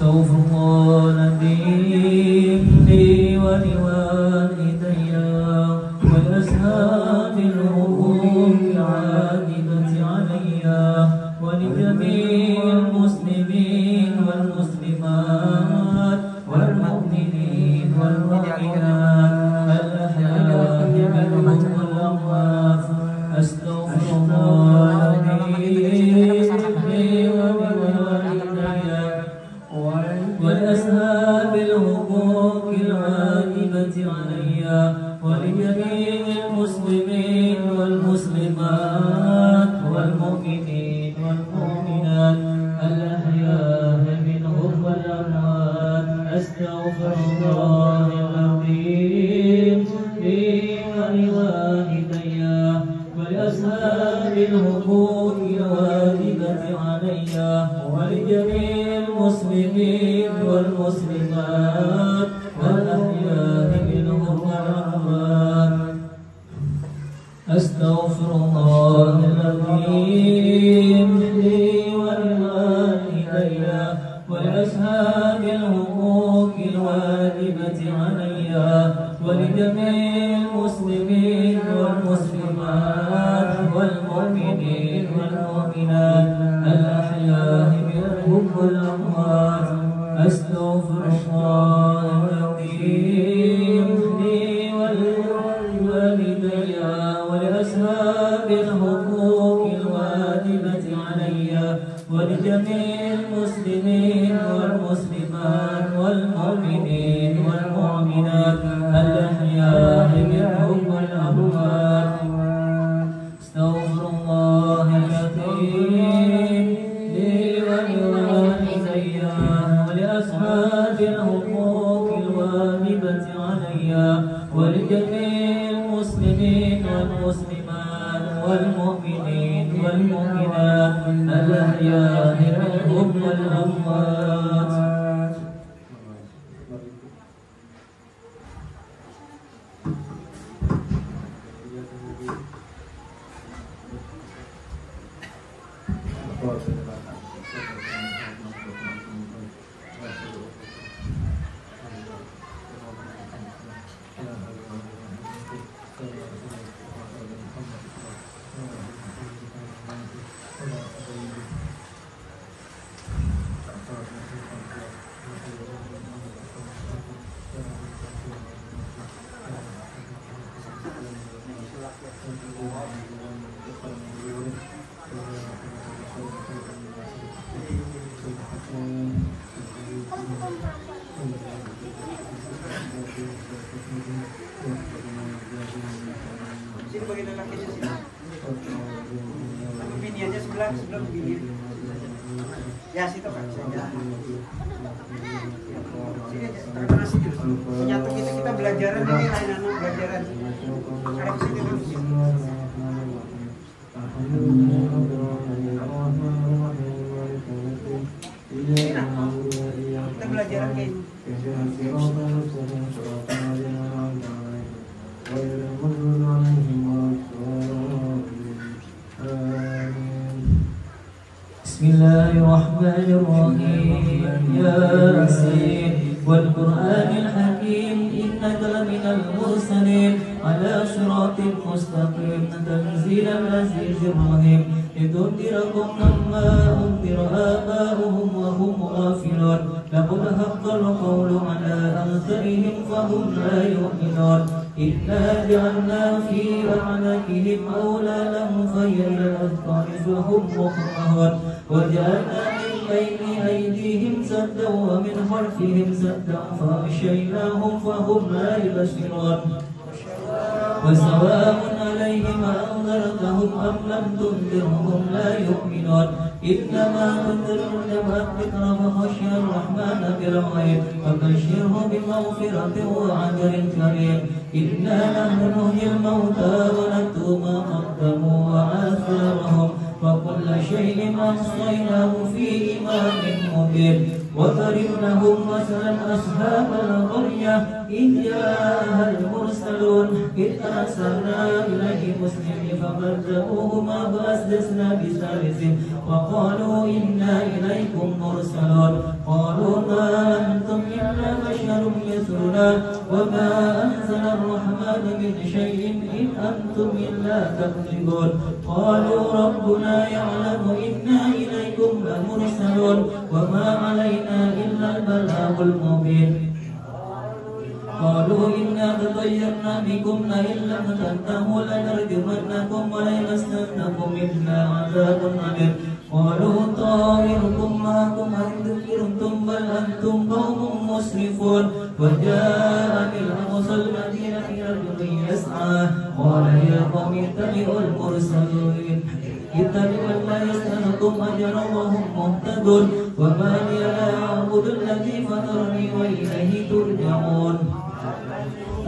استغفر الله العظيم لي ولوالدي ولأصحاب الحقوق العاقبة علي ولجميع المسلمين والمسلمات والمؤمنين والمؤمنات الأحياء منهم والأموات أستغفر الله العظيم لي ولوالدي ولأصحاب الحقوق الواجبة علي ولجميع المسلمين والمسلمات والمؤمنين والمؤمنات الأحياء منهم والأموات أستغفر الله العظيم لي ولوالدي ولأصحاب الحقوق الواجبة علي ولجميع المسلمين والمسلمات والأحياء منهم والأموات أستغفر الله العظيم لي ولوالدي ولأصحاب الحقوق الواجبة علي ولجميع المسلمين والمسلمات والمؤمنين والمؤمنات الأحياء منهم والأموات أستغفر الله العظيم لي ولوالدي ولأصحاب الحقوق الواجبة علي ولجميع المسلمين والمسلمات والمؤمنين والمؤمنات الأحياء منهم والأموات استغفر الله العظيم لي ولوالدي ولأصحاب الحقوق الواجبة علي ولجميع المسلمين والمسلمات والمؤمنين والمؤمنات الأحياء منهم والأموات Sini bagi lelaki di sini. Bini aja sebelah bini. Ya situ Pak. Sini aja. Terima kasih dulu. Menyatu kita belajaran ini anak-anak belajaran. Ada sini dulu. Kita belajar kayak Bismillahirrahmanirrahim. Ya Yasin والقرآن الحكيم إنك لمن المرسلين على صراط مستقيم تنزيل العزيز الرحيم لتنذر قوما ما أنذر آباؤهم وهم غافلون لقد حق القول على أكثرهم فهم لا يؤمنون إنا جعلنا في أعناقهم أغلالا فهي إلى الأذقان فهم مقمحون وجعلنا من بين أيديهم سدا ومن خلفهم سدا فأغشيناهم فهم لا يبصرون وسواء عليهم أنذرتهم أم لم تنذرهم لا يؤمنون إنما تنذر من ذكر وخشي الرحمن بالغيب فبشره بمغفرة وأجر كريم إنا نحن نحيي الموتى ونكتب ما قدموا وآثارهم وكل شيء أحصيناه في إمام مبين وضرب لهم مثلا أصحاب القرية إذ جاءها المرسلون إذ أرسلنا إليهم مسلمين فكذبوهما فأزلزنا بثالث وقالوا إنا إليكم مرسلون قالوا ما أنتم إلا بشر مثلنا وما أنزل الرحمن من شيء إن أنتم إلا تكذبون قالوا ربنا يعلم إنا إليكم لمرسلون وما علينا إلا البلاغ المبين قالوا إنا تطيرنا بكم لئن لم تنتهوا لنرجمنكم وليمسنكم منا عذاب أليم قالوا طائركم معكم أن ذكرتم بل أنتم قوم مسرفون وجاء من أقصى المدينة رجل يسعى قال يا قوم اتبعوا المرسلين اتبعوا لا يسألكم أجرا وهم مهتدون وما لي لا أعبد الذي فطرني وإليه ترجعون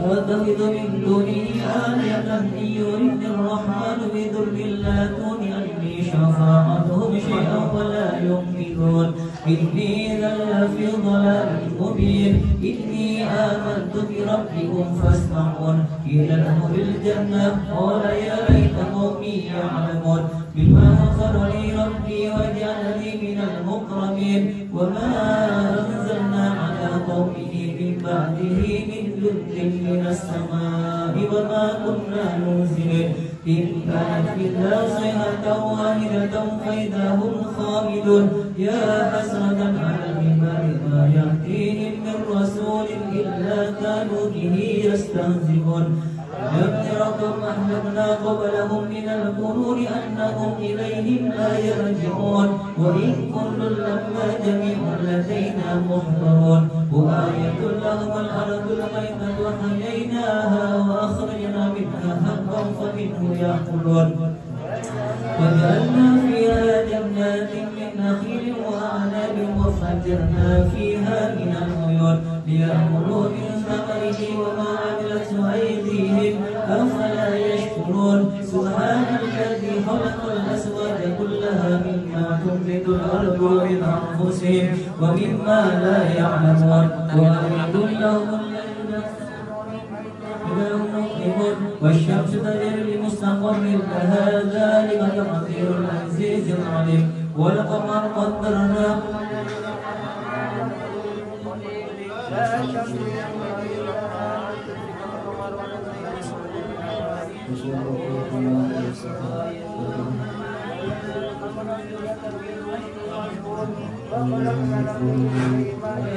أتخذ من دونه آلهة إن يردني الرحمن بضر لا تغن عني شفاعتهم شيئا ولا ينقذون إني إذا لفي ضلال مبين إني آمنت بربكم فاسمعون قيل ادخل الجنة قال يا ليت قومي يعلمون بما غفر لي ربي وجعلني من المكرمين وما أنزلنا على قومه من بعده من جند من السماء وما كنا منزلين إن كانت إلا صيحة واحدة فإذا هم خامدون يا حسرة على العباد ما يأتيهم من رسول إلا كانوا به يستهزئون لم يركم أهلكنا قبلهم من القرون أنهم إليهم لا يرجعون وإن كل لما جميع لدينا محضرون وآية لهم الأرض الميتة وحييناها وأخرجنا منها حبا فمنه يأكلون وجعلنا فيها جنات من نخيل وأعناب وفجرنا فيها من العيون ليأكلوا من ثمره وما عملت أيديهم أفلا يشكرون سبحان الذي خلق الأزواج كلها مما تنبت الأرض ومن أنفسهم ومما لا يعلمون وأعد لهم والشمس تجري لمستقر لها ذلك تقدير العزيز العليم والقمر قدرناه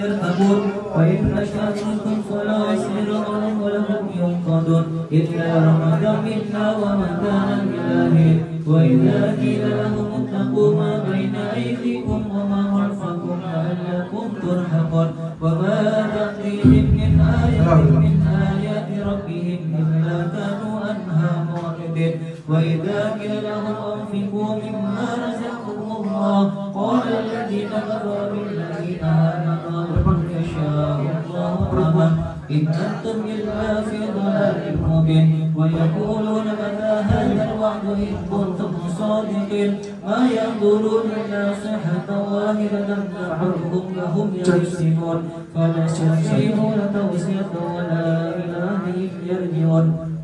يرهبون وإن أشركتم فلا يسيرون ولهم ينقضون إلا رحمة منا ومكانا بالله وإذا قيل لهم اتقوا ما بين أيديكم وما خلفكم لعلكم ترحمون وما تأتيهم من آية من آيات ربهم إلا كانوا عنها معرضين وإذا قيل لهم أنفقوا مما رزقكم الله قال الذين كفروا بالذين آمنوا قل يشاء الله رحمه إن أنتم إلا في ضلال مبين ويقولون متى هذا الوعد إن كنتم صادقين ما ينظرون إلا صيحة واحدة تأخذهم وهم يحسبون فلا يستطيعون توصية ولا إلى أهلهم يرجعون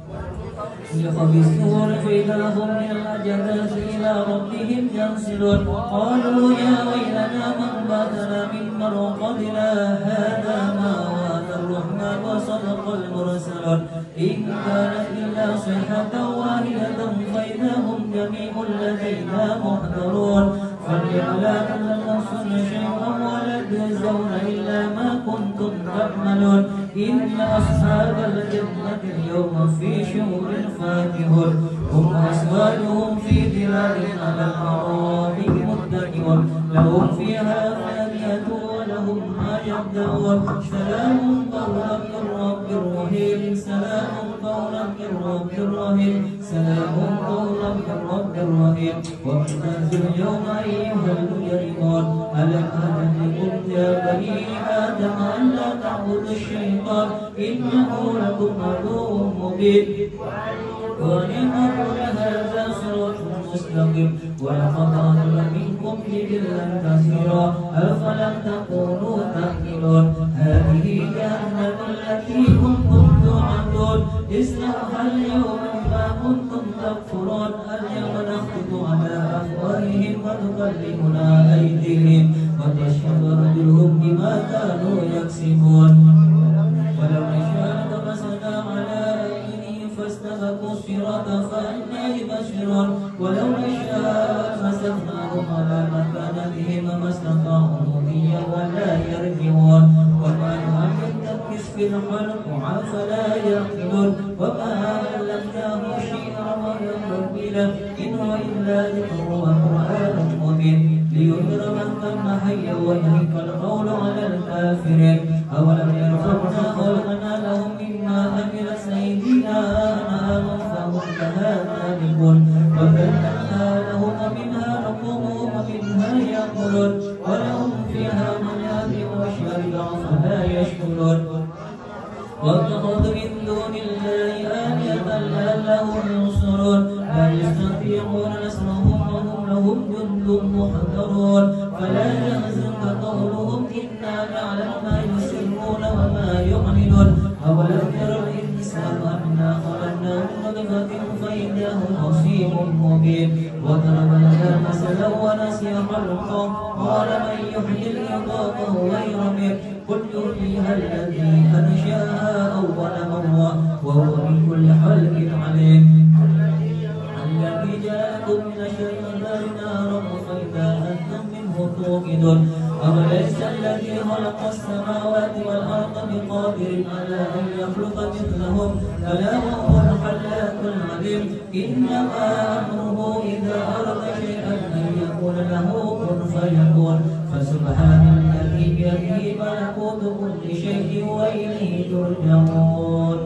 يخبثون فإذا هم من الأجداث إلى ربهم ينسلون قالوا يا ويلنا من باتنا من مرقدنا هذا ما وعد الرحمن وصدق المرسلون إن كانت إلا صيحة واحدة فإذا هم جميع لدينا محضرون فاليوم لا تنقصن شيئا ولا تجزون إلا ما كنتم تعملون إن أصحاب الجنة اليوم في شغل فاكهون هم أزواجهم في ظلال على الأرائك متكئون لهم فيها فاكهة ولهم ما يدعون سلام قولا من رب رحيم سلام قولا من رب رحيم سلام قولا من رب رحيم وامتازوا اليوم أيها المجرمون ألم أهل لكم يا بني آدم ألا تعبدوا الشيطان إنه لكم عدو مبين ونعمة هذا صراط مستقيم ولقد أضل منكم جبلا كثيرا أفلم تكونوا تعقلون هذه جهنم التي كنتم توعدون اصلوها اليوم بما كنتم تكفرون اليوم نختم على أفواههم وتكلمنا أيديهم وتشهد أرجلهم بما كانوا يكسبون ولو نشاء لطمسنا على أعينهم فاستبقوا الصراط فأنى يبصرون ولو نشاء مسخناهم على مكانتهم ما استطاعوا مضيا ولا يرجعون وما نعلم نكس في الخلق فلا يعقلون وما علمناه شيئا وينبغي إن هو إلا ذكر وقرآن مبين لينذر من كان حيا ويهلك القول على الكافرين أولم يرفعنا خلقنا لهم مما عملت أيدينا أنعاما فهم لها مالكون وذللنا لهم ومنها ركوبهم ومنها يأكلون ولهم فيها منافع وشرب فلا يشكرون واتخذوا من دون الله آلهة لعلهم ينصرون لا يستطيعون نصرهم وهم لهم جند محضرون فلا يحزنك قولهم إنا نعلم ما يسرون وما يعلنون أولم يرى الإنسان أنا خلقناه من نطفة فإذا هو خصيم مبين وضرب لنا مثلا ونسي خلقه قال من يحيي العظام وهي رميم قل يحييها الذي أنشأها أول مرة وهو بكل خلق عليم الذي جاءكم من الشيطان نارا فإذا أنتم منه توقدون أوليس الذي خلق السماوات والأرض بقادر على أن يخلق مثلهم بلى وهو الخلاق العليم إنما أمره إذا أراد شيئا أن يقول له كن فيكون فسبحان الذي بيده ملكوت كل شيء وإليه ترجعون.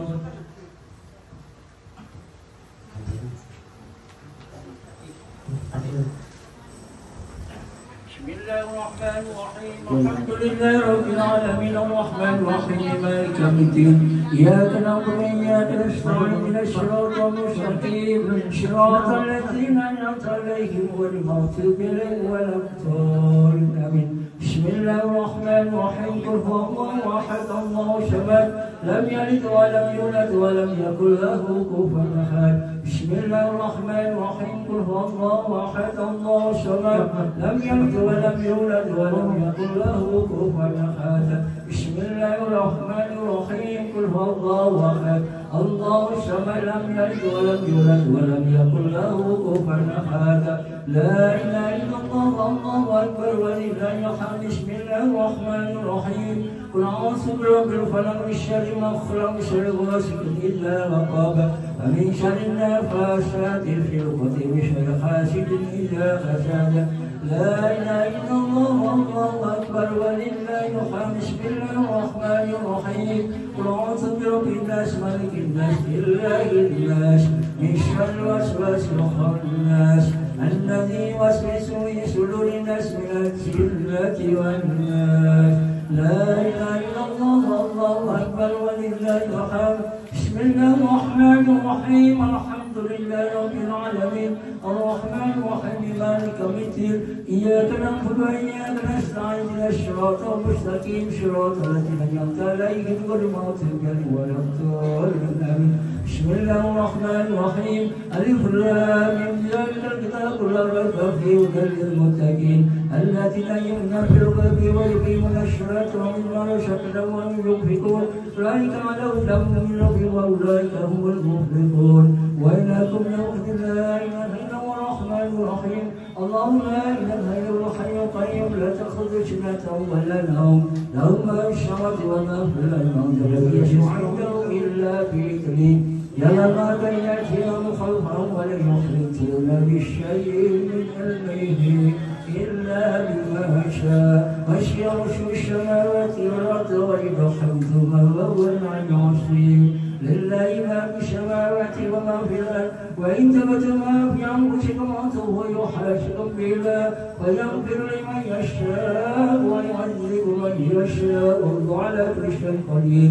بسم الله الرحمن الرحيم الحمد لله رب العالمين الرحمن الرحيم مالك يوم الدين إياك نعبد وإياك نستعين اهدنا الصراط المستقيم صراط الذين أنعمت عليهم غير المغضوب عليهم ولا الضالين آمين. بسم الله الرحمن الرحيم قل هو الله أحد الله الصمد لم يلد ولم يولد ولم يكن له كفوا أحد. بسم الله الرحمن الرحيم قل هو الله أحد الله الصمد لم يلد ولم يولد ولم يكن له كفوا أحد. بسم الله الرحمن الرحيم قل هو الله أحد الله الصمد لم يلد ولم يولد ولم يكن له كفوا أحد. لا إله إلا الله الله أكبر ولله الحمد. بسم الله الرحمن الرحيم قل أعوذ برب الفلق من شر ما خلق من شر غاسق إذا وقب ومن شر النفاثات في العقد من شر حاسد إذا حسد. لا إله إلا الله الله أكبر ولله الحمد. بسم الله الرحمن الرحيم قل أعوذ برب الناس ملك الناس إله الناس من شر الوسواس الخناس الذي يوسوس في صدور الناس من الجنة والناس. لا إله إلا الله الله أكبر ولله الحمد. بسم الله الرحمن الرحيم الحمد لله رب العالمين الرحمن الرحيم مالك يوم الدين إياك نعبد وإياك نستعين اهدنا الصراط المستقيم صراط الذين أنعمت عليهم غير المغضوب عليهم ولا الضالين آمين. بسم الله الرحمن الرحيم ألف لام ميم ذلك الكتاب لا ريب فيه هدى للمتقين الذين يؤمنون بالغيب ويقيمون الصلاة ومما رزقناهم ينفقون أولئك على هدى من ربهم وأولئك هم المفلحون. وإنكم لوحد لا إله إلا هو الرحمن الرحيم الله لا إله إلا هو الحي القيوم لا تأخذه سنة ولا نوم له ما في السماوات وما في الأرض لا يشفع عنده إلا بإذنه يعلم ما بين أيديهم وخلفهم ولا يحيطون بشيء من علمه إلا بما شاء وسع كرسيه السماوات والأرض والحمد وهو العلي العظيم. لله ما في السماوات وما في الأرض وإن تبدوا ما في أنفسكم وتوبوا يحاسبكم بالله ويغفر لمن يشاء ويعذب من يشاء والله على كل شيء قدير.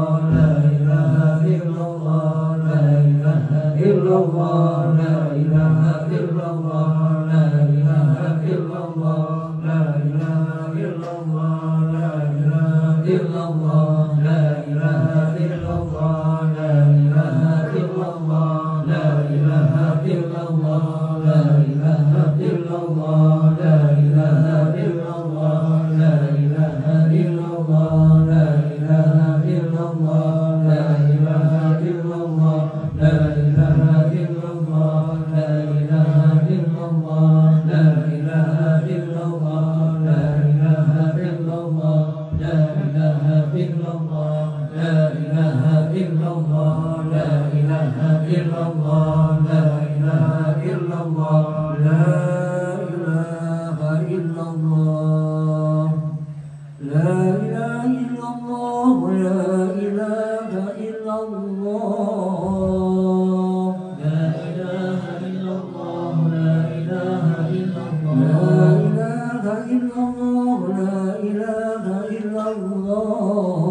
الله لا إله إلا الله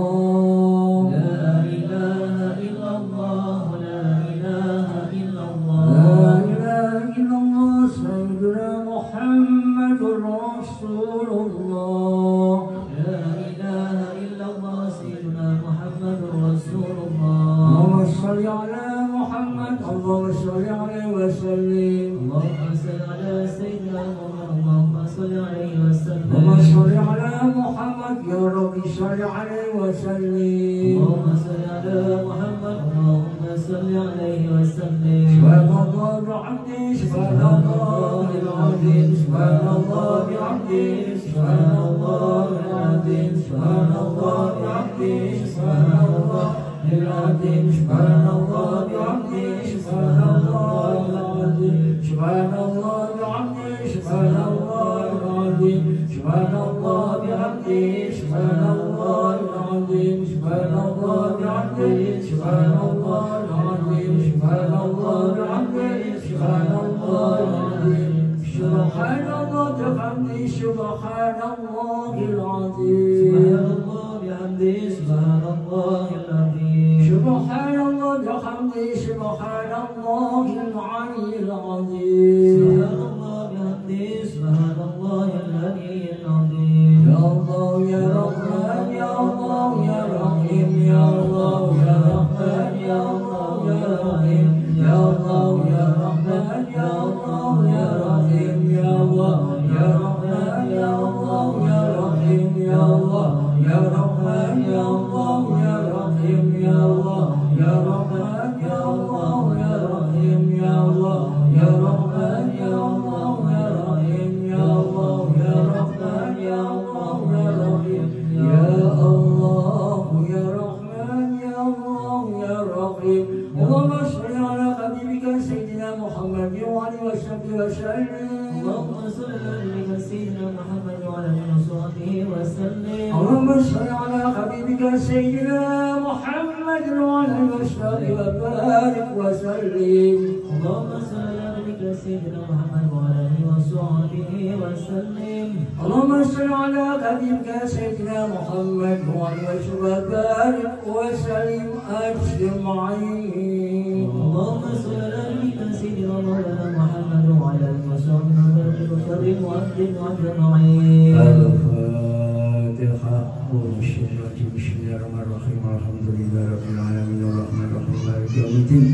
لا إله إلا الله لا إله إلا الله لا إله إلا الله سيدنا محمد رسول الله لا إله إلا الله سيدنا محمد رسول الله اللهم صل على محمد اللهم صل عليه وسلم اللهم صل على سيدنا محمد اللهم صل عليه وسلم اللهم صل على محمد يا رب صل عليه وسلم اللهم صل على محمد اللهم صل عليه وسلم سبحان الله بحمده سبحان الله العظيم سبحان الله بحمده سبحان الله العظيم سبحان الله بحمده سبحان الله العظيم سبحان الله بحمده سبحان الله العظيم سبحان الله بحمده سبحان الله العظيم سبحان الله بحمده سبحان الله العظيم سبحان الله بحمده سبحان الله العظيم سبحان الله بحمده سبحان الله العظيم سبحان الله بحمده سبحان الله العظيم سبحان الله بحمده سبحان الله العظيم سبحان الله بحمده سبحان الله العلي العظيم سبحان الله بحمده سبحان الله العلي العظيم يا الله يا رحمن يا الله يا رحيم يا الله يا رحمن يا الله يا رحيم يا الله يا رحمن يا الله يا رحيم يا الله يا رحمن يا الله يا رحيم يا الله يا رحمن يا الله يا رحيم يا الله يا رحمن يا الله يا رحيم يا الله يا رحمن يا الله يا رحيم يا الله يا رحمن يا الله يا رحيم يا الله يا رحمن يا الله يا رحيم اللهم صل على حبيبك سيدنا محمد وعلى وصحبه وسلم اللهم صل على سيدنا محمد وعلى اله وصحبه وسلم اللهم صل على حبيبك سيدنا محمد وعلى وصحبه وبارك وسلم اللهم صل على نبيك سيدنا محمد وعلى اله وصحبه وسلم اللهم صل على حبيبك سيدنا محمد وعلى وصحبه وبارك وسلم أجمعين اللهم صل على نبيك سيدنا مولانا محمد وعلى اله وصحبه وسلم وأجمعين أجمعين. الفاتحة بسم الله الرحمن الرحيم الحمد لله رب العالمين الرحمن الرحيم مالك يوم الدين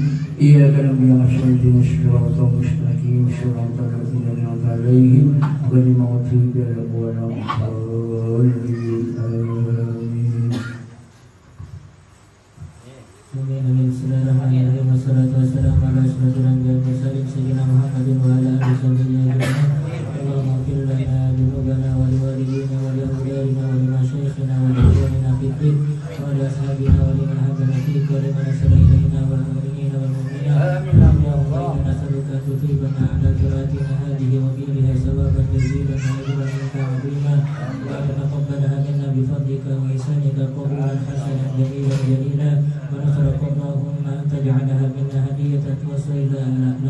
إياك نعبد وإياك نستعين الصراط المستقيم صراط الذين أنعمت عليهم غير المغضوب عليهم ولا الضالين آمين. Amin. Bismillahirrahmanirrahim. Wassalatu wassalamu ala asyrafil anbiya'i wal mursalin sayyidina Muhammadin wa ala alihi ajma'in. Allahumma ighfir lana dhunubana wa liwalidayna wa li awliyina wa li masyayikhina wa li ikhwanina fid din wa li ashabina wa liman hadana fik wa liman asala ilayna wal mu'minina wal mu'minat. Ya Allah, inna nas'aluka an tuthibana ala qiraatina hadhihi wa biha sawaban jazilan wa ajran minka 'aziman wa an taqabbalaha minna bi fadlika wa ihsanika qawlan hasanan jamilan jalilan. ونسألك اللهم أن تجعلها منا هدية توصل إلى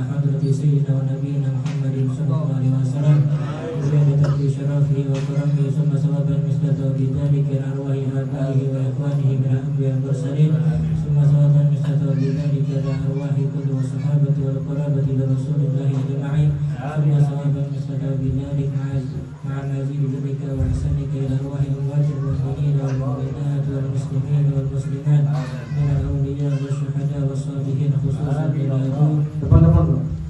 حضرة سيدنا ونبينا محمد صلى الله عليه وسلم زيادة في شرفه وكرمه ثم ثوابا مثل ثواب ذلك لأرواح آبائه وإخوانه من الأنبياء والمرسلين ثم ثوابا مثل ثواب ذلك لأرواح كل الصحابة والقرابة لرسول الله أجمعين ثم ثوابا مثل ثواب ذلك مع مزيد ذلك وإحسانك إلى أرواح أموات المؤمنين والمؤمنات والمسلمين والمسلمات من الأولياء والشهداء والصالحين خصوصا إلى أبوه.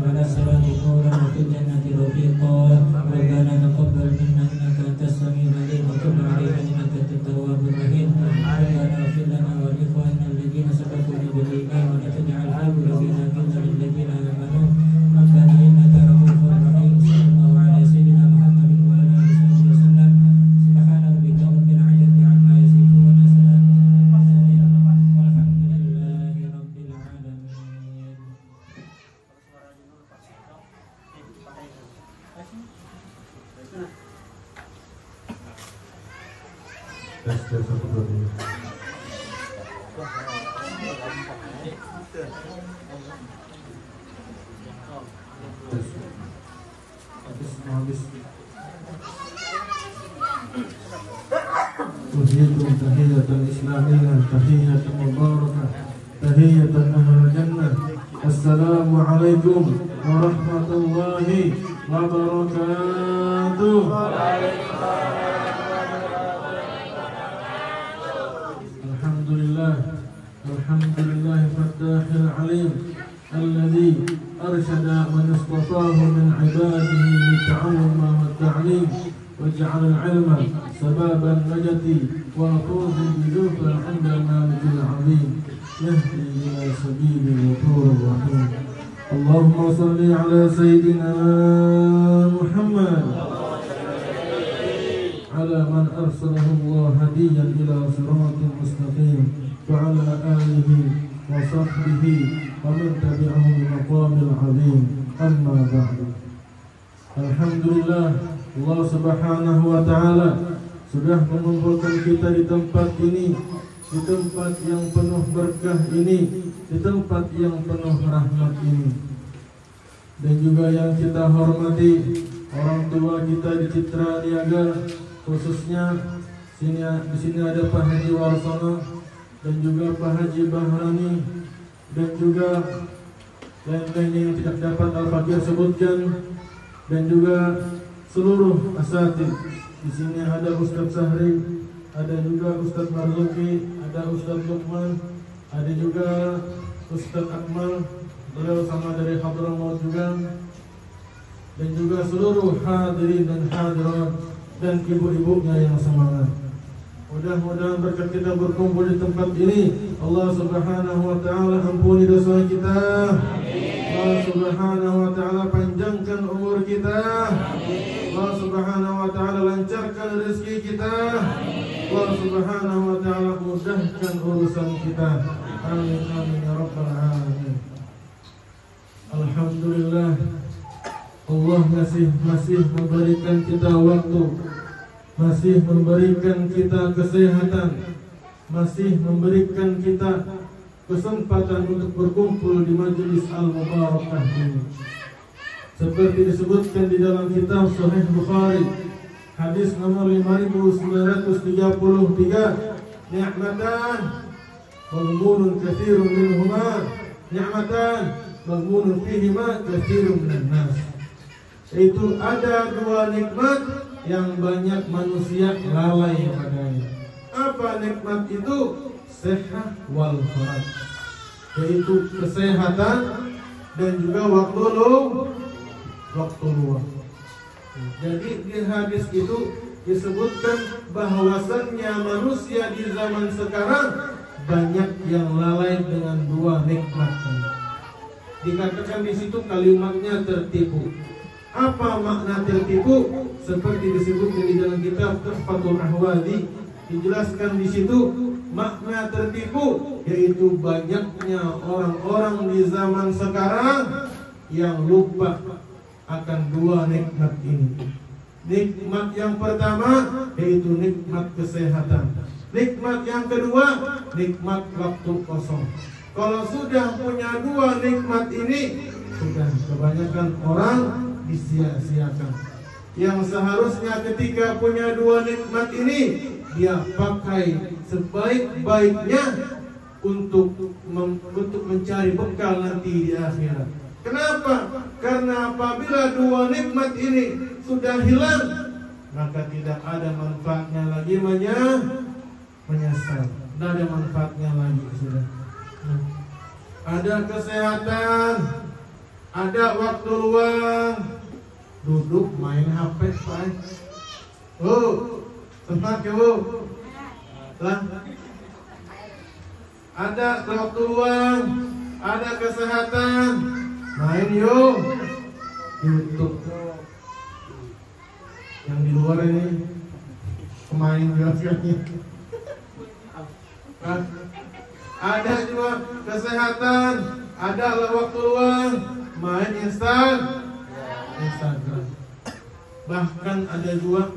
ونصرت نورا وفي الجنة رفيقا Tes 1 2 3. Habis. Tuhiyyatum tahiyyatan islamiyah, tahiyyatan mubarakah, tahiyyatan ahlul jannah. Assalamualaikum warahmatullahi wabarakatuh. Alhamdulillah, alhamdulillah fattahil alim alladhi arsyada man istafahu min ibadihi lita'allum wa ta'lim waj'al al-'ilma sababan najati wa fawzi bidzufra 'inda al-malikil 'azim yahdi ila sabilil ghafurur rahim. Allahumma salli ala sayyidina Muhammad ala man arsalahu Allah hadiyan ila siratin mustaqim wa ala alihi wa sahbihi wa man tabi'ahum bi maqamil 'azim. Amma ba'du. Alhamdulillah, Allah Subhanahu wa taala sudah mengumpulkan kita di tempat ini, di tempat yang penuh berkah ini, di tempat yang penuh rahmat ini. Dan juga yang kita hormati orang tua kita di Citra Niaga, khususnya di sini ada Pak Haji Warsono dan juga Pak Haji Bahrani dan juga lain-lain yang tidak dapat Al-Fakir sebutkan, dan juga seluruh asatid. Di sini ada Ustaz Sahri, ada juga Ustaz Marzuki, ada Ustaz Lukman, ada juga Ustaz Akmal, beliau sama dari Hadramaut juga, dan juga seluruh hadirin dan hadirat dan ibu-ibunya yang semangat. Mudah-mudahan berkat kita berkumpul di tempat ini, Allah Subhanahu wa taala ampuni dosa kita. Allah Subhanahu wa taala panjangkan umur kita. Allah Subhanahu wa taala lancarkan rezeki kita. Allah Subhanahu wa taala mudahkan urusan kita. Amin amin ya rabbal alamin. Alhamdulillah, Allah masih memberikan kita waktu, masih memberikan kita kesehatan, masih memberikan kita kesempatan untuk berkumpul di majelis al-mubarakah ini. Seperti disebutkan di dalam kitab Sahih Bukhari, hadis nomor 5933, ni'matan maghbunun katsirun minhuma, ni'matan maghbunun fihima katsirun minan nas. Itu ada dua nikmat yang banyak manusia lalai padanya. Apa nikmat itu? Sehat wal faraj, yaitu kesehatan dan juga waktu luang. Jadi di hadis itu disebutkan bahwasannya manusia di zaman sekarang banyak yang lalai dengan dua nikmat ini. Dikatakan di situ kalimatnya tertipu. Apa makna tertipu? Seperti disebutkan di dalam kitab Tuhfatul Ahwadi, dijelaskan di situ makna tertipu, yaitu banyaknya orang-orang di zaman sekarang yang lupa akan dua nikmat ini. Nikmat yang pertama yaitu nikmat kesehatan. Nikmat yang kedua nikmat waktu kosong. Kalau sudah punya dua nikmat ini, sudah kebanyakan orang disia-siakan. Yang seharusnya ketika punya dua nikmat ini dia pakai sebaik-baiknya untuk mencari bekal nanti di akhirat. Kenapa? Karena apabila dua nikmat ini sudah hilang, maka tidak ada manfaatnya lagi menyesal. Tidak ada manfaatnya lagi sudah. Ada kesehatan, ada waktu luang, duduk main HP, Pak. Sempat ya, lah. Ada waktu luang, ada kesehatan, main yuk YouTube. Yang di luar ini pemain biasanya. Ada juga kesehatan, ada waktu luang, main Instagram. Bahkan ada juga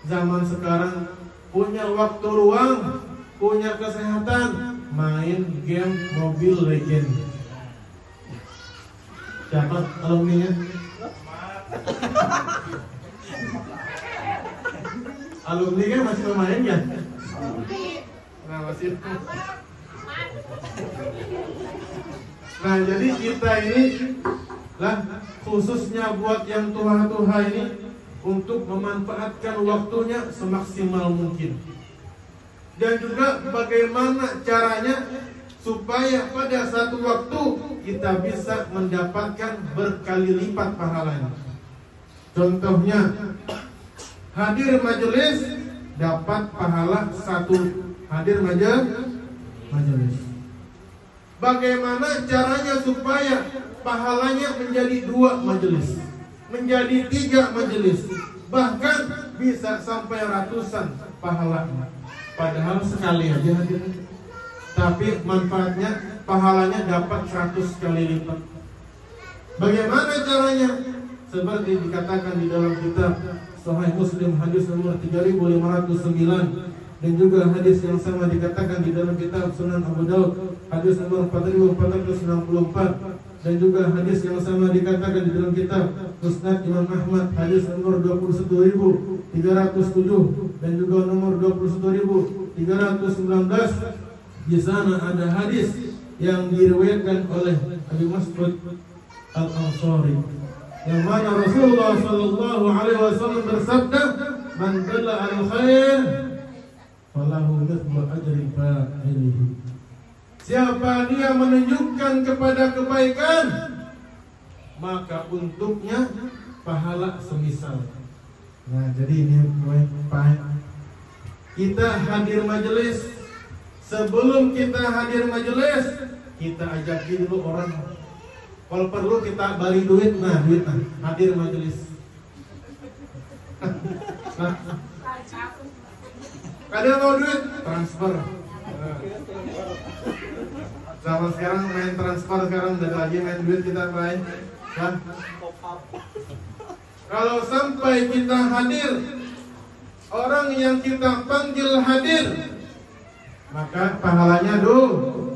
zaman sekarang punya waktu luang, punya kesehatan, main game Mobile Legend. Siapa alumninya? Alumni kan masih bermain ya? Nah masih. Nah jadi kita ini lah khususnya buat yang tua-tua ini untuk memanfaatkan waktunya semaksimal mungkin. Dan juga bagaimana caranya supaya pada satu waktu kita bisa mendapatkan berkali lipat pahalanya. Contohnya hadir majelis dapat pahala 1 hadir majelis. Bagaimana caranya supaya pahalanya menjadi 2 majelis, menjadi 3 majelis, bahkan bisa sampai ratusan pahalanya. Padahal sekali aja hadir, tapi manfaatnya pahalanya dapat 100 kali lipat. Bagaimana caranya? Seperti dikatakan di dalam kitab Sahih Muslim hadis nomor 3509, dan juga hadis yang sama dikatakan di dalam kitab Sunan Abu Daud hadis nomor 4464, dan juga hadis yang sama dikatakan di dalam kitab Musnad Imam Ahmad hadis nomor 21307 dan juga nomor 21319. Di sana ada hadis yang diriwayatkan oleh Abu Mas'ud Al-Ansari, yang mana Rasulullah sallallahu alaihi wasallam bersabda, "Man dalla 'alal khair falahu mithlu ajri fa'ilihi." Siapa dia menunjukkan kepada kebaikan, maka untuknya pahala semisal. Nah, jadi ini Pak, kita hadir majelis. Sebelum kita hadir majelis, kita ajaki dulu orang. Kalau perlu kita balik duit, hadir majelis. Kadang mau duit, transfer. Zaman sekarang main transfer, sekarang udah lagi main duit kita main. Kalau sampai kita hadir, orang yang kita panggil hadir, maka pahalanya 2.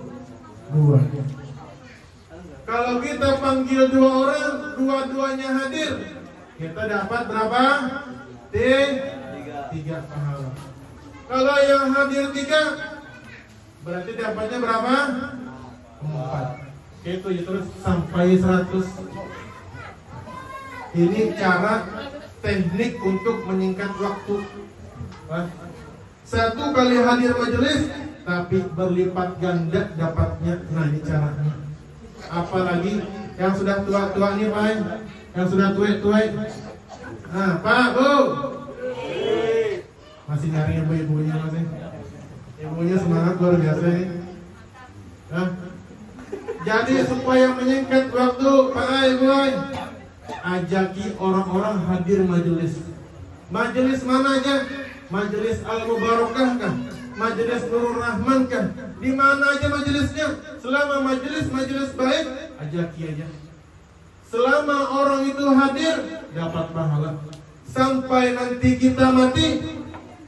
Kalau kita panggil 2 orang, dua-duanya hadir, kita dapat berapa? 3 pahala. Kalau yang hadir 3, berarti dapatnya berapa? 4. Itu ya, terus sampai 100. Ini cara teknik untuk menyingkat waktu. 1 kali hadir majelis, tapi berlipat ganda dapatnya. Nah ini caranya. Apalagi yang sudah tua-tua nih Pak, yang sudah tua-tua. Nah Pak, Bu, masih nyari ibu-ibunya masih. Ibunya semangat luar biasa ini. Nah, jadi supaya menyingkat waktu Pak Ibu, ajaki orang-orang hadir majelis. Majelis mana aja? Majelis Al-Mubarakah kah? Majelis Nurul Rahman kah? Di mana aja majelisnya? Selama majelis baik, ajaki aja. Selama orang itu hadir, dapat pahala. Sampai nanti kita mati,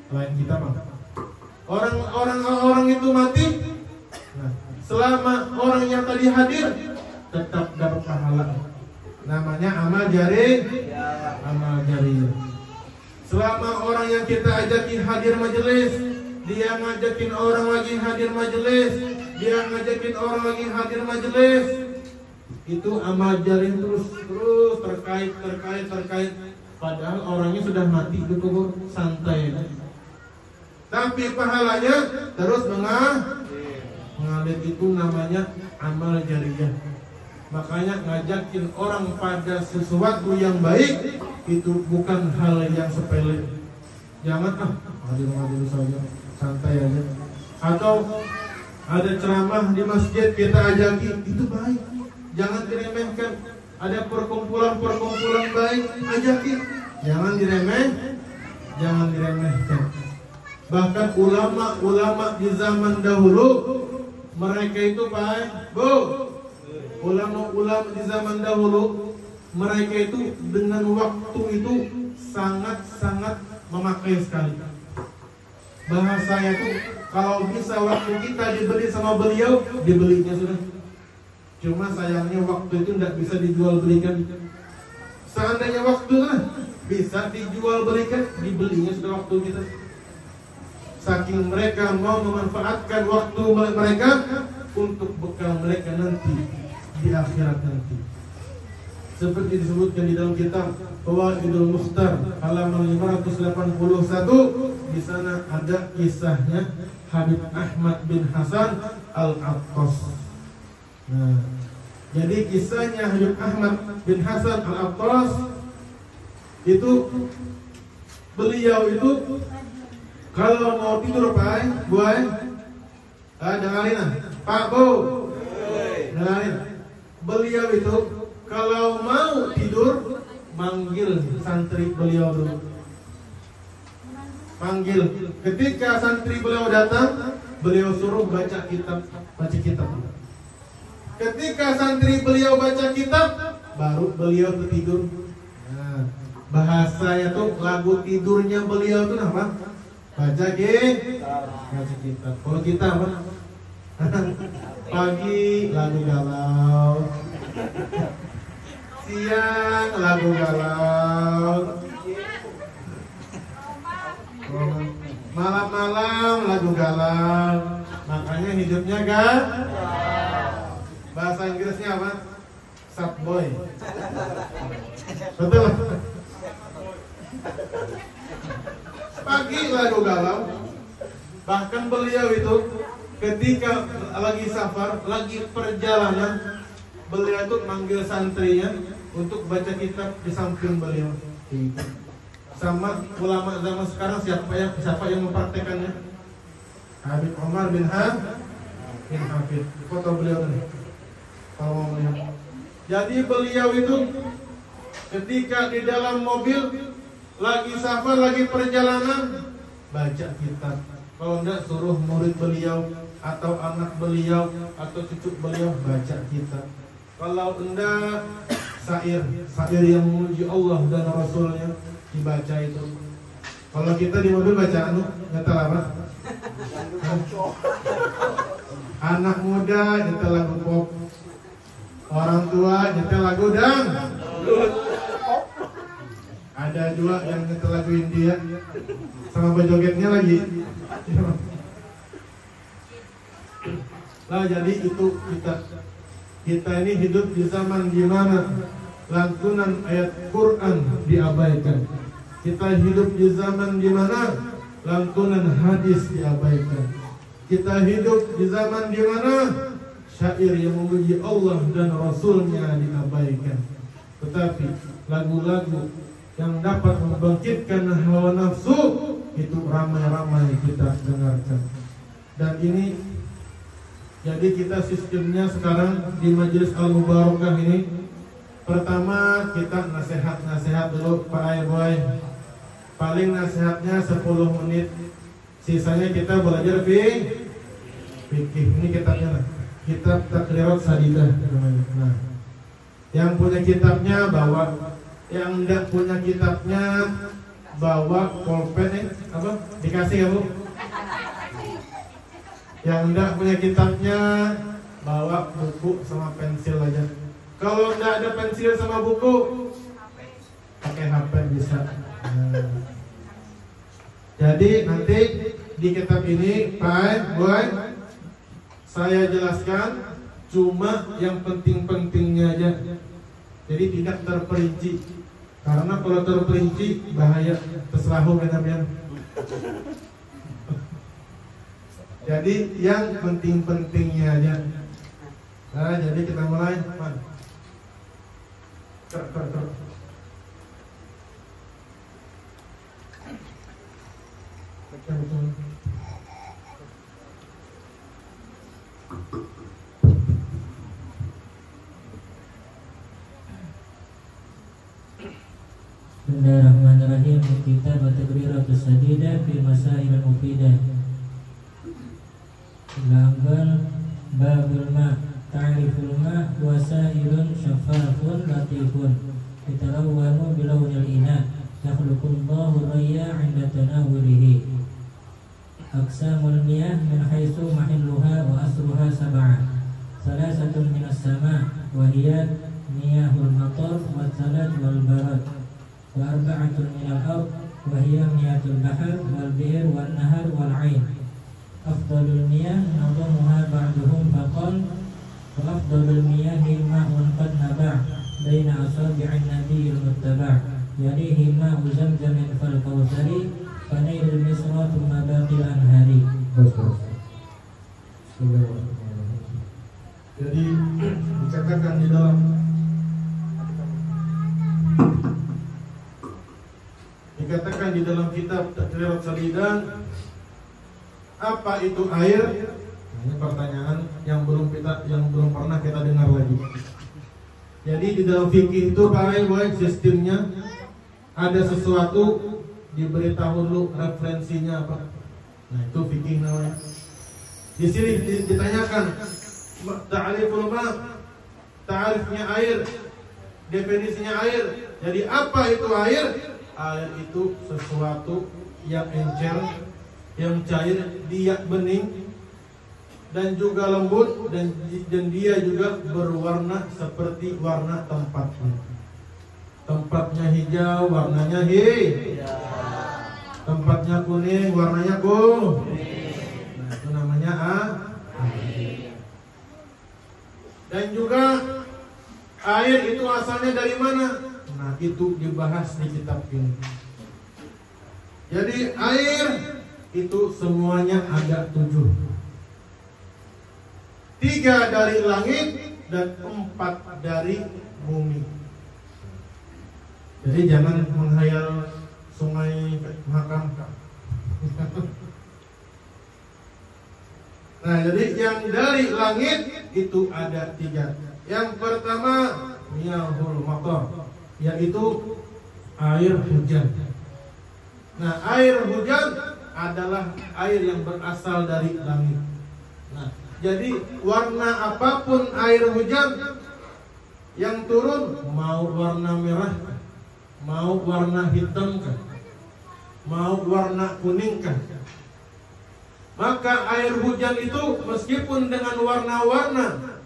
lain kita mah. Orang itu mati. Nah, selama orang yang tadi hadir, tetap dapat pahala. Namanya amal jariyah. Amal jariyah. Selama orang yang kita ajaki hadir majelis, dia ngajakin orang lagi hadir majelis, dia ngajakin orang lagi hadir majelis, itu amal jariyah terus terkait. Padahal orangnya sudah mati di kubur, santai. Tapi pahalanya terus mengalir, itu namanya amal jariyah. Makanya ngajakin orang pada sesuatu yang baik itu bukan hal yang sepele. Jangan hadir saja, santai aja. Atau ada ceramah di masjid kita ajaki, itu baik. Jangan diremehkan. Ada perkumpulan baik, ajaki. Jangan diremehkan. Bahkan ulama di zaman dahulu, mereka itu Pak, Bu, ulama di zaman dahulu, mereka itu dengan waktu itu sangat-sangat memakai sekali. Bahasanya tuh kalau bisa waktu kita dibeli sama beliau, dibelinya sudah. Cuma sayangnya waktu itu tidak bisa dijual belikan. Seandainya waktu bisa dijual belikan, dibelinya sudah waktu kita. Saking mereka mau memanfaatkan waktu mereka untuk bekal mereka nanti di akhirat nanti. Seperti disebutkan di dalam kitab Fawaidul Mukhtar halaman 581, di sana ada kisahnya Habib Ahmad bin Hasan Al-Attas. Nah, jadi kisahnya Habib Ahmad bin Hasan Al-Attas itu, beliau itu kalau mau tidur Pak, Boy, dengarin Pak Bu, dengarin. Beliau itu kalau mau tidur manggil santri beliau dulu. Panggil. Ketika santri beliau datang, beliau suruh baca kitab. Ketika santri beliau baca kitab, baru beliau tidur. Nah, bahasanya tuh lagu tidurnya beliau tuh apa? Baca kitab. Kalau kita apa? Pagi lagu galau, siang lagu galau, malam-malam lagu galau. Makanya hidupnya bahasa Inggrisnya apa? Sad boy. Betul. Pagi lagu galau. Bahkan beliau itu ketika lagi safar, lagi perjalanan, beliau itu manggil santrinya untuk baca kitab di samping beliau. Sama ulama zaman sekarang siapa yang mempraktekannya? Habib Omar bin Hafid. Foto beliau nih. Kalau mau melihat. Jadi beliau itu ketika di dalam mobil lagi safar, lagi perjalanan, baca kitab. Kalau enggak suruh murid beliau atau anak beliau atau cucu beliau baca kitab. Kalau enggak syair yang memuji Allah dan Rasulnya dibaca itu. Kalau kita di mobil baca nyetel apa? Anak muda nyetel lagu pop, orang tua nyetel lagu dangdut. Ada juga yang nyetel lagu India sama berjogetnya lagi. Lah jadi itu kita ini hidup di zaman di mana lantunan ayat Quran diabaikan. Kita hidup di zaman di mana lantunan hadis diabaikan. Kita hidup di zaman di mana syair yang memuji Allah dan Rasulnya diabaikan. Tetapi lagu-lagu yang dapat membangkitkan hawa nafsu itu ramai-ramai kita dengarkan. Dan ini jadi kita sistemnya sekarang di Majelis Al-Mubarakah ini, pertama kita nasihat dulu Pak Boy. Paling nasihatnya 10 menit. Sisanya kita belajar fikih. Ini kitabnya lah. Kitab Takrirat Sadidah namanya. Nah, yang punya kitabnya bawa, yang enggak punya kitabnya bawa pulpen apa? Dikasih ya Bu? Yang enggak punya kitabnya bawa buku sama pensil aja. Kalau enggak ada pensil sama buku, pakai HP bisa. Nah. Jadi nanti di kitab ini Pak Boy, saya jelaskan cuma yang penting-pentingnya aja. Jadi tidak terperinci. Karena kalau terperinci bahaya, terserahum namanya. Jadi yang penting-pentingnya aja. Nah, jadi kita mulai. Bismillahirrahmanirrahim. Kitab Takrirat Sadidah fi Masail Mufidah. Lamban babul ma, ta'riful ma, wasailun syafafun latifun, yatarawwanu bilawnil ina, yakhluqu الله الريا عند تناوله. أقسام المياه من حيث محلها وأصلها 7. 3 من السماء وهي مياه المطر والثلج والبرد، و4 من الأرض وهي مياه البحر والبئر والنهر والعين. أفضل المياه نظمها بعضهم فقال: وأفضل المياه ماء قد نبع بين أصابع النبي المتبع، يليه ماء زمزم فالكوثر، فنيل المصر ثم باقي الأنهار. Jadi dikatakan di dalam kitab Taqrirat Salidan, apa itu air? Nah, ini pertanyaan yang belum pernah kita dengar lagi. Jadi di dalam fikih itu baik sistemnya ada sesuatu diberitahu dulu referensinya apa. Nah, itu fikih namanya. Di sini ditanyakan ta'riful ma', ta'rifnya air, definisinya air. Jadi apa itu air? Air itu sesuatu yang encer, yang cair, dia bening dan juga lembut, dan dia juga berwarna seperti warna tempatnya. Tempatnya hijau, warnanya hijau. Tempatnya kuning, warnanya kuning. Nah, itu namanya air. Dan juga air itu asalnya dari mana? Nah, itu dibahas di kitab ini. Jadi air itu semuanya ada 7. 3 dari langit dan 4 dari bumi. Jadi jangan menghayal sungai Mahakam. Nah, jadi yang dari langit itu ada 3. Yang pertama miyahul matar, yaitu air hujan. Nah, air hujan adalah air yang berasal dari langit. Nah, jadi warna apapun air hujan yang turun, mau warna merah, mau warna hitam kah, mau warna kuning kah, maka air hujan itu meskipun dengan warna-warna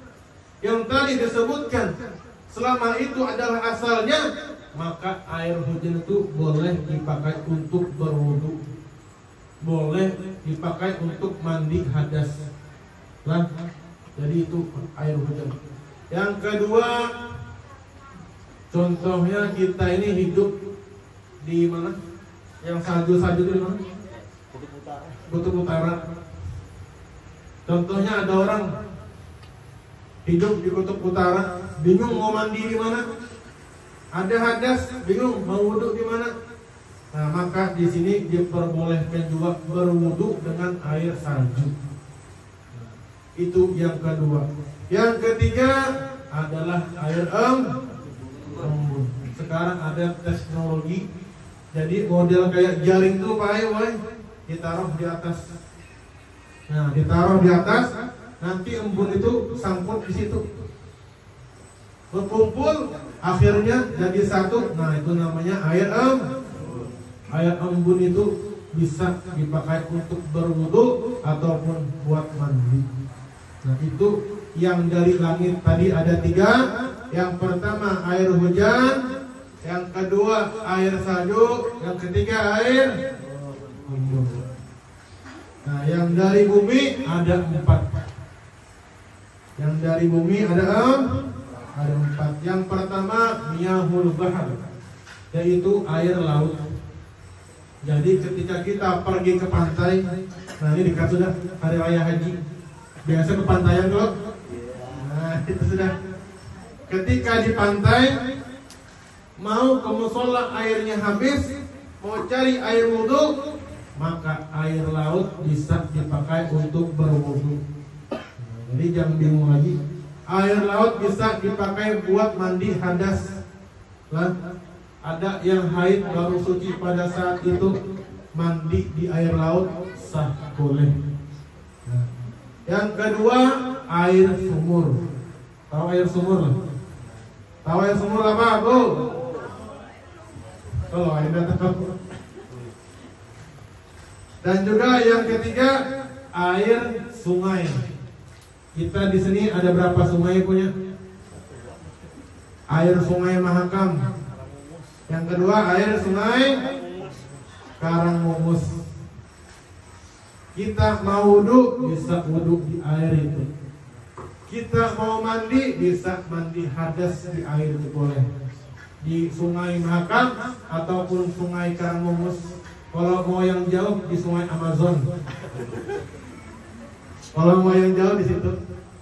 yang tadi disebutkan, selama itu adalah asalnya, maka air hujan itu boleh dipakai untuk berwudu, boleh dipakai untuk mandi hadas lah. Jadi itu air hujan. Yang kedua, contohnya kita ini hidup di mana? Yang salju-salju itu di mana? Kutub Utara. Contohnya ada orang hidup di Kutub Utara, bingung mau mandi di mana, ada hadas, bingung mau wudhu di mana. Nah, maka di sini diperbolehkan juga berwudhu dengan air salju. Itu yang kedua. Yang ketiga adalah air embun. Sekarang ada teknologi, jadi model kayak jaring tuh ditaruh di atas. Nah, ditaruh di atas, nanti embun itu sangkut di situ, berkumpul, akhirnya jadi satu. Nah, itu namanya air embun. Air embun itu bisa dipakai untuk berwudu ataupun buat mandi. Nah, itu yang dari langit tadi ada 3. Yang pertama air hujan, yang kedua air salju, yang ketiga air embun. Nah, yang dari bumi ada 4. Yang dari bumi ada 4. Yang pertama miyahul bahar, yaitu air laut. Jadi ketika kita pergi ke pantai, nah ini dekat sudah hari raya haji, biasa ke pantaian dulu. Nah, itu sudah. Ketika di pantai mau ke musola airnya habis, mau cari air wudhu, maka air laut bisa dipakai untuk berwudhu. Jadi jangan bingung lagi. Air laut bisa dipakai buat mandi hadas. Lah, ada yang haid baru suci pada saat itu, mandi di air laut sah, boleh. Nah, yang kedua air sumur. Tahu air sumur? Tahu air sumur apa, Bu? Kalau Anda tahu. Dan juga yang ketiga, air sungai. Kita di sini ada berapa sungai punya? Air sungai Mahakam. Yang kedua, air sungai Karangmungus. Kita mau wudhu, bisa wudhu di air itu. Kita mau mandi, bisa mandi hadas di air itu boleh. Di sungai Mahakam ataupun sungai Karangmungus. Kalau mau yang jauh di sungai Amazon. Kalau mau yang jauh di situ.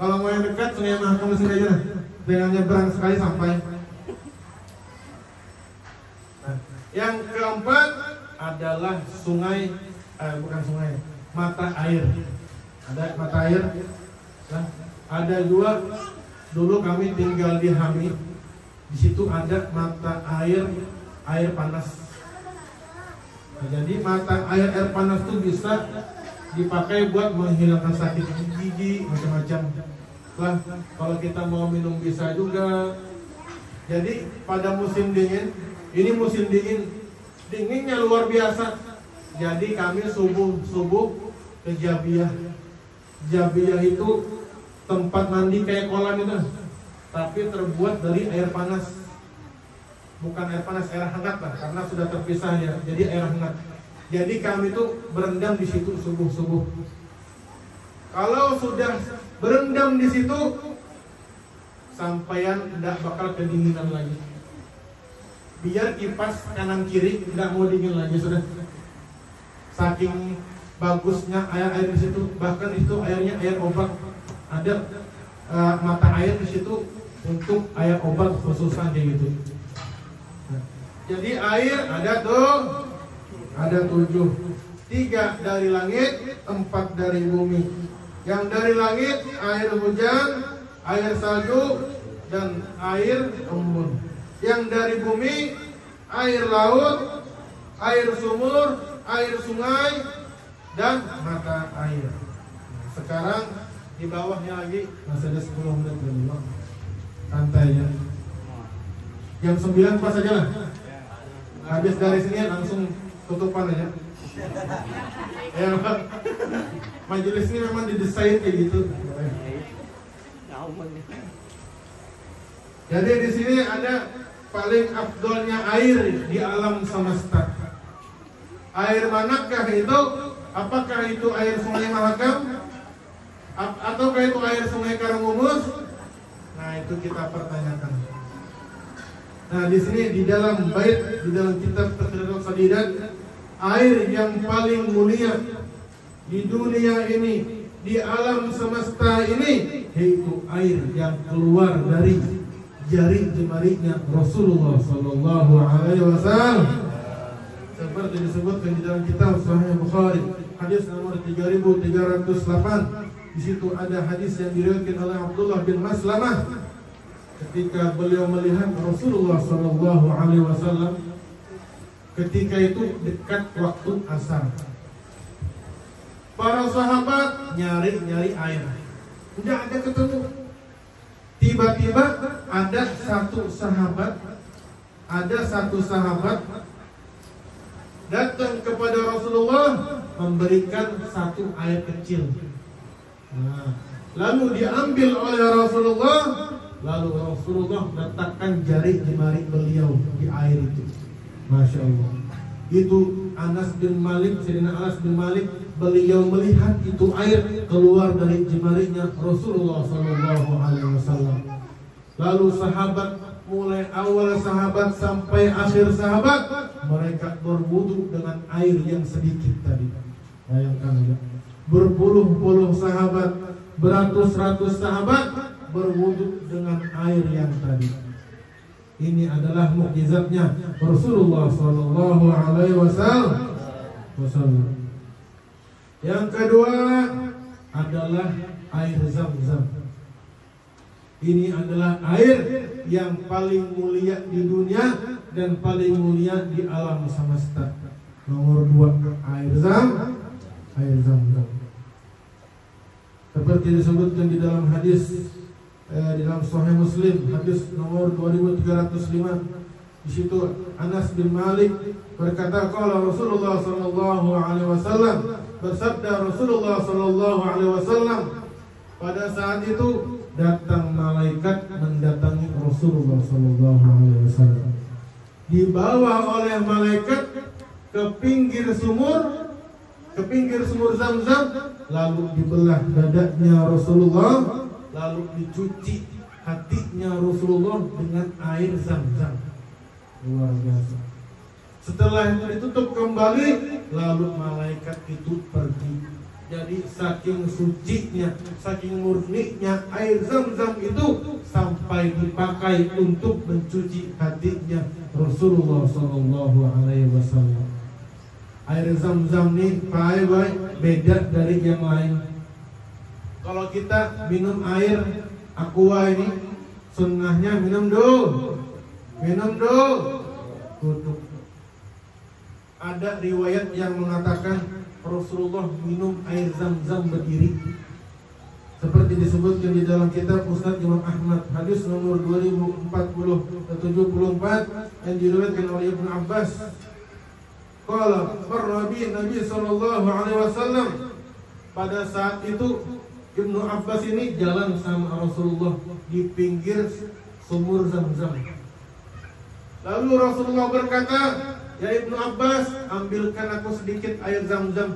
Kalau mau yang dekat sungai Mahakam sini aja. Dengan nyebrang sekali sampai. Nah, yang keempat adalah sungai, bukan sungai, mata air. Ada mata air. Nah, ada juga. Dulu kami tinggal di Hami. Di situ ada mata air panas. Nah, jadi mata air panas itu bisa dipakai buat menghilangkan sakit gigi macam-macam. Lah, kalau kita mau minum bisa juga. Jadi pada musim dingin, ini musim dingin, dinginnya luar biasa. Jadi kami subuh ke Jabiah. Jabiah itu tempat mandi kayak kolam itu, tapi terbuat dari air panas. Bukan air panas, air hangat lah, karena sudah terpisah ya. Jadi air hangat. Jadi kami tuh berendam di situ subuh. Kalau sudah berendam di situ, sampean tidak bakal kedinginan lagi. Biar kipas kanan kiri tidak mau dingin lagi sudah. Saking bagusnya air di situ, bahkan itu airnya air obat. Ada mata air di situ untuk air obat khususan kayak gitu. Jadi air ada 7. 3 dari langit, 4 dari bumi. Yang dari langit air hujan, air salju, dan air embun. Yang dari bumi air laut, air sumur, air sungai, dan mata air. Sekarang di bawahnya lagi masih ada 10 menit lagi. Santai ya. Jam 9 pas aja lah. Habis dari sini langsung tutupan aja. Ya, majelis ini memang didesain kayak gitu. Jadi di sini ada paling afdolnya air di alam semesta. Air manakah itu? Apakah itu air sungai Mahakam? Ataukah itu air sungai Karangmungus? Nah, itu kita pertanyakan. Nah, di sini di dalam bait, di dalam kitab Taqrirul Sadidat, air yang paling mulia di dunia ini, di alam semesta ini, yaitu air yang keluar dari jari jemarinya Rasulullah Sallallahu Alaihi Wasallam. Seperti disebutkan di dalam kitab Sahih Bukhari, hadis nomor 3308. Di situ ada hadis yang diriwayatkan oleh Abdullah bin Maslamah. Ketika beliau melihat Rasulullah Sallallahu Alaihi Wasallam, ketika itu dekat waktu asar, para sahabat nyari air, tidak ada ketemu. Tiba-tiba ada satu sahabat datang kepada Rasulullah memberikan satu air kecil. Nah, lalu diambil oleh Rasulullah. Lalu Rasulullah letakkan jari jemari beliau di air itu. Masya Allah. Itu Anas bin Malik, Sayyidina Anas bin Malik, beliau melihat itu air keluar dari jemarinya Rasulullah Sallallahu Alaihi Wasallam. Lalu sahabat, mulai awal sahabat sampai akhir sahabat, mereka berwudu dengan air yang sedikit tadi. Bayangkan aja. Berpuluh-puluh sahabat, beratus-ratus sahabat berwudu dengan air yang tadi. Ini adalah mukjizatnya Rasulullah Sallallahu Alaihi Wasallam. Yang kedua adalah air Zam-Zam. Ini adalah air yang paling mulia di dunia dan paling mulia di alam semesta. Nomor 2 air Zam-Zam. Seperti disebutkan di dalam hadis di dalam Sahih Muslim, hadis nomor 2305, Di situ Anas bin Malik berkata, qala Rasulullah sallallahu alaihi wasallam, bersabda Rasulullah sallallahu alaihi wasallam, pada saat itu datang malaikat mendatangi Rasulullah sallallahu alaihi wasallam. Dibawa oleh malaikat ke pinggir sumur Zam-Zam, lalu dibelah dadanya Rasulullah, lalu dicuci hatinya Rasulullah dengan air Zam-Zam. Luar biasa. Setelah itu ditutup kembali, lalu malaikat itu pergi. Jadi saking sucinya, saking murninya air Zam-Zam itu sampai dipakai untuk mencuci hatinya Rasulullah sallallahu alaihi wasallam. Air Zam-Zam ini baik beda dari yang lain. Kalau kita minum air aqua ini, sunnahnya minum dulu. Tutup. Ada riwayat yang mengatakan Rasulullah minum air Zam-Zam berdiri, seperti disebutkan di dalam kitab Musnad Imam Ahmad, hadis nomor 2074 yang diriwayatkan oleh Ibnu Abbas. Qala Nabi sallallahu alaihi wasallam, pada saat itu Ibnu Abbas ini jalan sama Rasulullah di pinggir sumur Zam-Zam. Lalu Rasulullah berkata, ya Ibnu Abbas, ambilkan aku sedikit air Zam-Zam.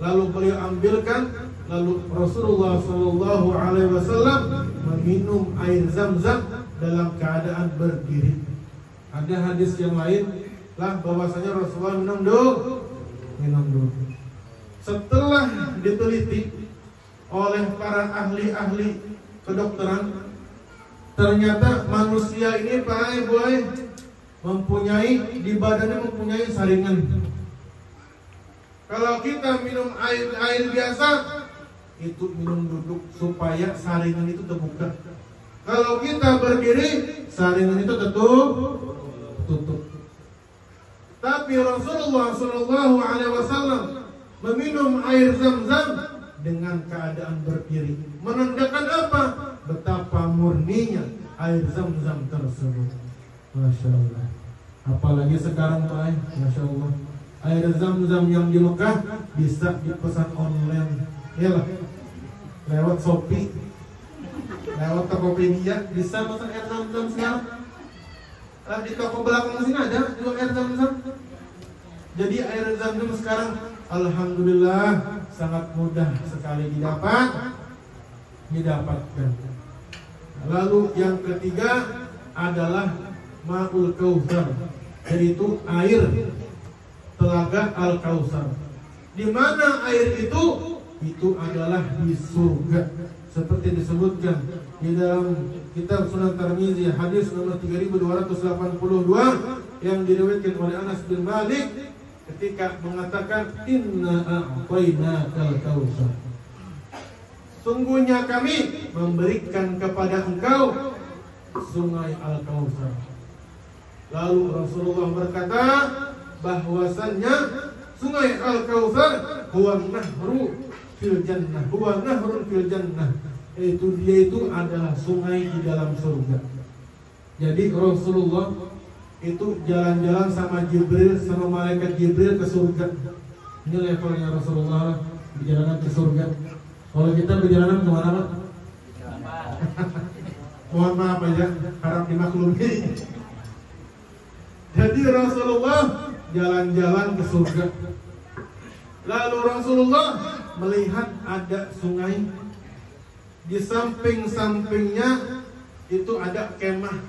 Lalu beliau ambilkan, lalu Rasulullah sallallahu alaihi wasallam meminum air Zam-Zam dalam keadaan berdiri. Ada hadis yang lain lah bahwasanya Rasulullah minum dulu. Setelah diteliti oleh para ahli-ahli kedokteran, ternyata manusia ini mempunyai di badannya mempunyai saringan. Kalau kita minum air biasa, itu minum duduk supaya saringan itu terbuka. Kalau kita berdiri, saringan itu tutup. Tapi Rasulullah sallallahu alaihi wasallam meminum air Zam-Zam dengan keadaan berdiri, menandakan apa? Betapa murninya air Zam-Zam tersebut. Masya Allah. Apalagi sekarang Pak, Masya Allah, air Zam-Zam yang di Mekah bisa dipesan online, iyalah, lewat Shopee, lewat Tokopedia, bisa pesan air Zam-Zam sekarang. Di toko belakang sini ada jual air Zam-Zam. Jadi air Zam-Zam sekarang alhamdulillah sangat mudah sekali didapatkan. Lalu yang ketiga adalah Ma'ul Kautsar, yaitu air telaga Al-Kautsar. Di mana air itu adalah di surga, seperti disebutkan di dalam kitab Sunan Tirmizi hadis nomor 3282 yang diriwayatkan oleh Anas bin Malik ketika mengatakan inna a'tainakal kautsar, sungguhnya kami memberikan kepada engkau sungai Al-Kautsar. Lalu Rasulullah berkata bahwasannya sungai Al-Kautsar huwa nahrun fil jannah, yaitu adalah sungai di dalam surga. Jadi Rasulullah itu jalan-jalan sama Jibril, sama malaikat Jibril ke surga. Ini levelnya Rasulullah berjalan ke surga. Kalau kita berjalan kemana Pak? Mohon maaf aja, harap dimaklumi. Jadi Rasulullah jalan-jalan ke surga. Lalu Rasulullah melihat ada sungai. Di samping-sampingnya itu ada kemah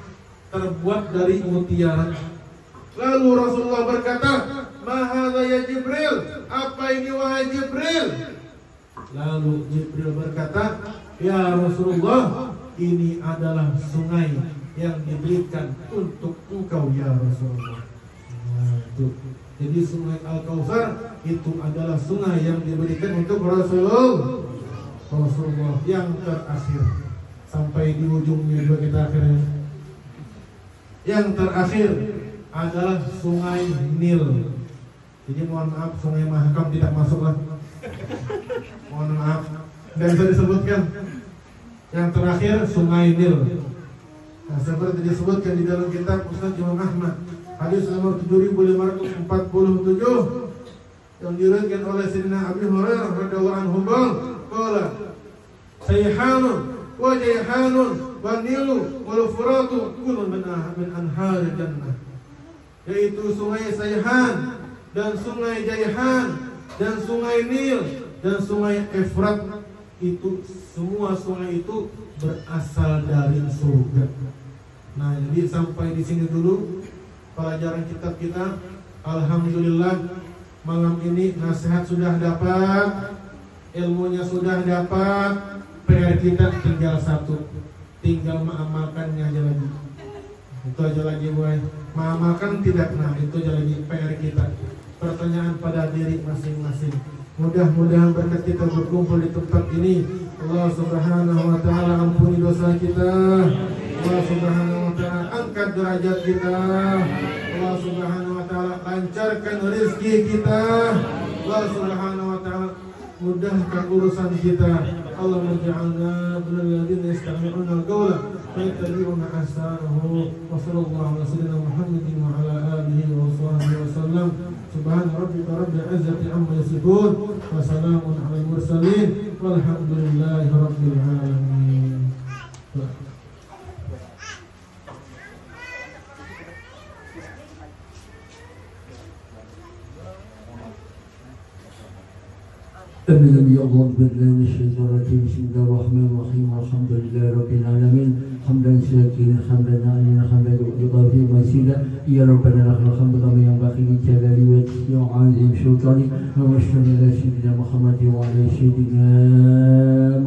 terbuat dari mutiara. Lalu Rasulullah berkata, "Mahadza ya Jibril? Apa ini wahai Jibril?" Lalu Jibril berkata, "Ya Rasulullah, ini adalah sungai yang diberikan untuk engkau ya Rasulullah." Nah, itu. Jadi sungai Al-Kautsar itu adalah sungai yang diberikan untuk Rasulullah yang terakhir. Sampai di ujungnya juga kita akhirnya. Yang terakhir adalah sungai Nil. Jadi mohon maaf, sungai Mahakam tidak masuk lah. Mohon maaf, tidak bisa disebutkan. Yang terakhir sungai Nil. Nah, seperti disebutkan di dalam kitab Musnad Imam Ahmad, hadis nomor 7547 yang diriwayatkan oleh Sayyidina Abi Hurairah radhiyallahu anhu qala sayhanun wa jayhanun wa nilu wal furatu kullu min anhar jannah, yaitu sungai Sayhan dan sungai Jayhan dan sungai Nil dan sungai Efrat, itu semua sungai itu berasal dari surga. Nah, jadi sampai di sini dulu pelajaran kitab kita. Alhamdulillah malam ini nasihat sudah dapat, ilmunya sudah dapat, PR kita tinggal satu, tinggal mengamalkannya aja lagi. Itu aja lagi boy, mengamalkan tidak, nah itu aja lagi PR kita. Pertanyaan pada diri masing-masing. Mudah-mudahan berkat kita berkumpul di tempat ini, Allah Subhanahu wa taala ampuni dosa kita. Allah Subhanahu wa taala angkat derajat kita. Allah Subhanahu wa taala lancarkan rezeki kita. Allah Subhanahu wa taala mudahkan urusan kita. Allah menja'alna minal ladzina yastami'una al-qawla fayattabi'una ahsanahu. Wa sallallahu ala sayyidina Muhammadin wa ala alihi wa sahbihi wa sallam. Subhana rabbika rabbil izzati amma yasifun wa salamun alal mursalin walhamdulillahi rabbil alamin. الذي يغضب بالله من الشيطان الرجيم. بسم الله الرحمن الرحيم. الحمد لله رب العالمين حمدا شاكرا حمدا نعيما حمدا يضافي مسيدا. يا ربنا لك الحمد كما ينبغي لجلال وجهك وعظيم سلطانك. ومشهد على سيدنا محمد وعلى سيدنا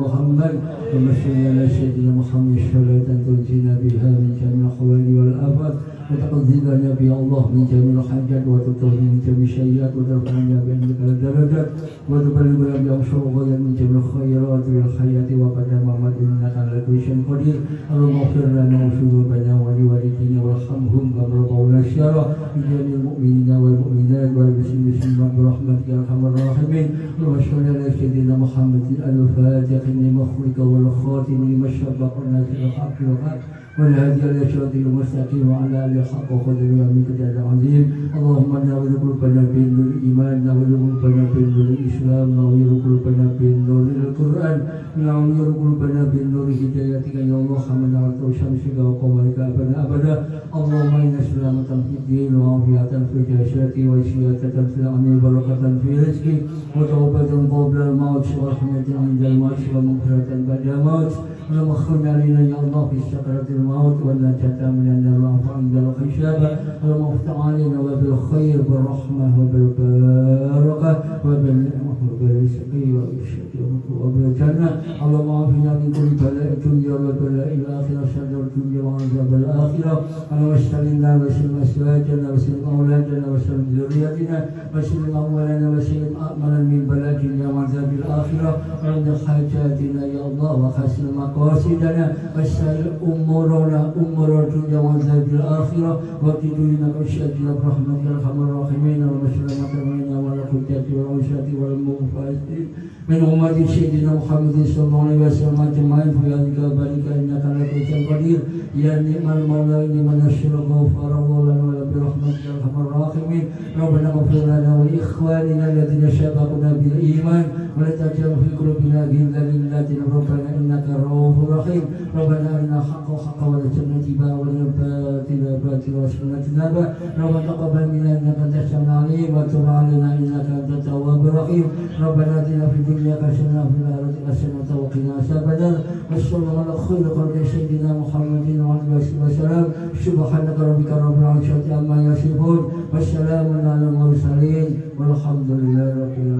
محمد ومشهد على سيدنا محمد صلاة تنجينا بها من جميع الأحوال والآفات وتقضي لنا بها الله من جميع الحاجات وتطهر من جميع السيئات وترفعنا بأنك الدرجات وتبلغنا بأبصر غاية من جميع الخيرات والحياة وقدر محمد إنك على كل شيء قدير. اللهم اغفر لنا وذنوبنا ولوالدينا وارحمهم كما ربونا صغارا لجميع المؤمنين والمؤمنات والمسلمين برحمتك يا أرحم الراحمين. اللهم صل على سيدنا محمد الفاتح لما خلق والخاتم لما سبق الناس بالحق والحق والهادي إلى صراط المستقيم وعلى آله حق قدره ومقداره العظيم. اللهم نور قلوبنا بنور الإيمان، نور قلوبنا بنور الإسلام، نور قلوبنا بنور القرآن، نور قلوبنا بنور هدايتك يا الله. حمد على شمسك وقمرك أبدا. اللهم إنا سلامة في الدين وعافية في الجسد وسيادة في الأمن وبركة في رزقك وتوبة قبل الموت ورحمة عند الموت ومغفرة بعد الموت. اللهم اغفر علينا يا الله في سكرات الموت والنجاة من النار عند الحساب. اللهم افتح علينا وبالخير بالرحمة وبالبركة وبالنعمة وبالرزق وبالشكر وبالجنة. اللهم عافنا من كل بلاء الدنيا وبلاء الآخرة شر الدنيا وعذاب الآخرة. اللهم استعنا وسلم أزواجنا وسلم أولادنا وسلم ذريتنا وسلم أموالنا وسلم أعمالنا من بلاء الدنيا وعذاب الآخرة. وعند حاجاتنا يا الله وحسن مقاصدنا وسائر أمورنا أمور الدنيا وعذاب الآخرة. واقتدنا بشأننا برحمتك يا أرحم الراحمين. ومسلمة منا ولا حجة والعشاة والمغفرين من أمة سيدنا محمد صلى الله عليه وسلم أجمعين. في ذلك بارك إنك على كل شيء قدير. يا نعم المولى لمن الشر غفر الله لنا برحمتك يا أرحم الراحمين. ربنا اغفر لنا ولإخواننا الذين سبقونا بالإيمان ولا تجعل في قلوبنا غلا للذين ربنا إنك رؤوف رحيم. ربنا أرنا الحق حقا وارزقنا اتباعه وارنا الباطل باطلا وارزقنا اجتنابه. ربنا تقبل منا إنك أنت السميع العليم وتب علينا إنك أنت التواب الرحيم. ربنا آتنا في الدنيا حسنة وفي الآخرة حسنة وقنا عذاب النار. وصلى الله على خير خلق سيدنا محمد وعلى آله وسلم. سبحانك ربك رب العزة عما يصفون والسلام على المرسلين والحمد لله رب العالمين.